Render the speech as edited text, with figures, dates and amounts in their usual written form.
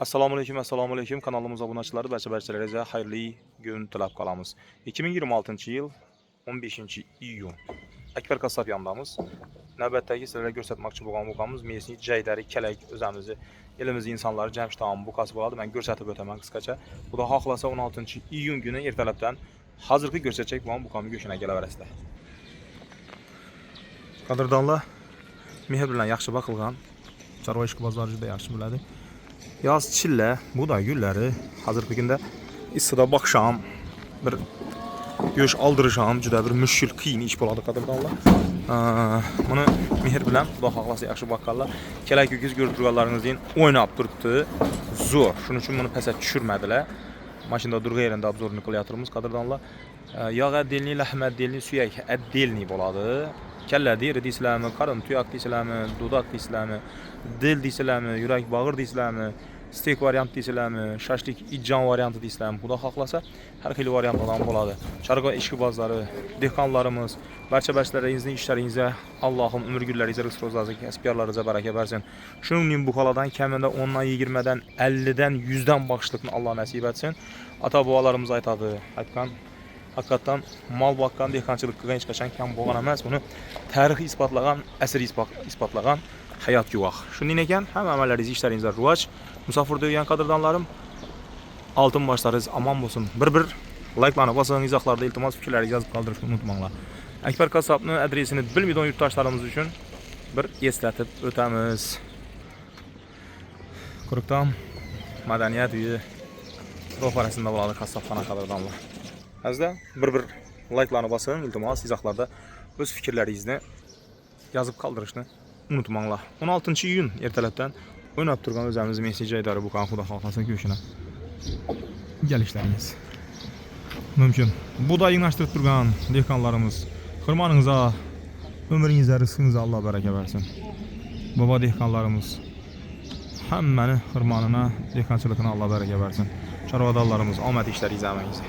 Assalomu alaykum. Kanalımız obunachiları, barcha-barchalarga xayrli kun tilab qolamiz. 2026-yil 15-iyun. Akbar Qassob yonidamiz. Navbatdagi sizlarga ko'rsatmoqchi bo'lganimiz Mesni Jaydari Kalak o'zimizni elimiz insonlari Jamshid bu kasb bo'ladi. Men ko'rsatib o'taman qisqacha. Xudo xohlasa 16-iyun kuni ertalabdan hozirgi ko'rsatchak bo'lgan buqamni go'shina kelaverasizlar. Qadrdonlar, mehr bilan yaxshi boqilgan. Chorva ishki bozori juda yaxshi bo'ladi. Yaz chilla, buğday gulları hazırki gündə issiqda baxşam, bir göş aldırışam, juda bir müşkül qiyin iş boladı qadrdonlar. Bunu mehr bilan Xudo xohlasa yaxshi boqqanlar. Kelak öküz görüb turganlaringizdin o'ynab turibdi. Zo'r. Shuning uchun buni pasa tushirmadilar. Mashinada durga yerində obzorni qilyapmiz qadrdonlar. Yağ addelni, lahm addelni, suyak addelni bo'ladi. Kalla deri deysizlarmi, qarın tuyoq deysizlarmi, dudak deysizlarmi, dil deysizlarmi, yurak bağır deysizlarmi, steak variant deysizlarmi, shashlik ijjon varianti deysizlarmi, Xudo xohlasa har xil variantlardan bo'ladi. Chorva ishqibozlari, dehqonlarimiz, barcha-barchalaringizning ishlaringizga Allohim umr gullaringizga rizq ro'zasi, kasbyorlaringizga baraka bersin. Shuningdek bu xoladan kamida 10 dan 20 dan 50 dan 100 dan baxshiliqni Alloh nasib etsin. Ata-bobolarimiz aytadi, aytgan hakikaten mal bakkan dehqonchilik qilgan hech qachon kam bo'lgan emas. Buni tarix isbotlagan, asr isbotlagan hayot guvoh. Shundan ekan, hamma amalaringiz, ishlaringizga rivoj. Musofirda yurgan qadrdonlarim, oltin boshlaringiz omon bo'lsin. Bir like'larni bosing, izohlarda iltimos fikrlaringizni yozib qoldirishni unutmanglar. Akbar Qassobning adresini bilmaydigan yurtdoshlarimiz uchun bir eslatib o'tamiz. Quruqdan madaniyat uyi ro'parasida bo'ladi qassobxona qadrdonlar. Azda bir like'larni bosing, iltimos izohlarda o'z fikrlaringizni yozib qoldirishni unutmanglar. 16-iyun ertalabdan o'ynab turgan o'zimiz Mesni Jaydari buqan Xudo xohlasa go'shini kelishlaringiz mumkin. Buğday yig'nashtirib turgan dehqonlarimiz, xirmoningizga, umringizga, rizqingizga Alloh baraka bersin. Bobo dehqonlarimiz hammani xirmonina, dehqonchiligini Alloh baraka bersin. Chorvadorlarimiz omad ishlaringiz amangiz.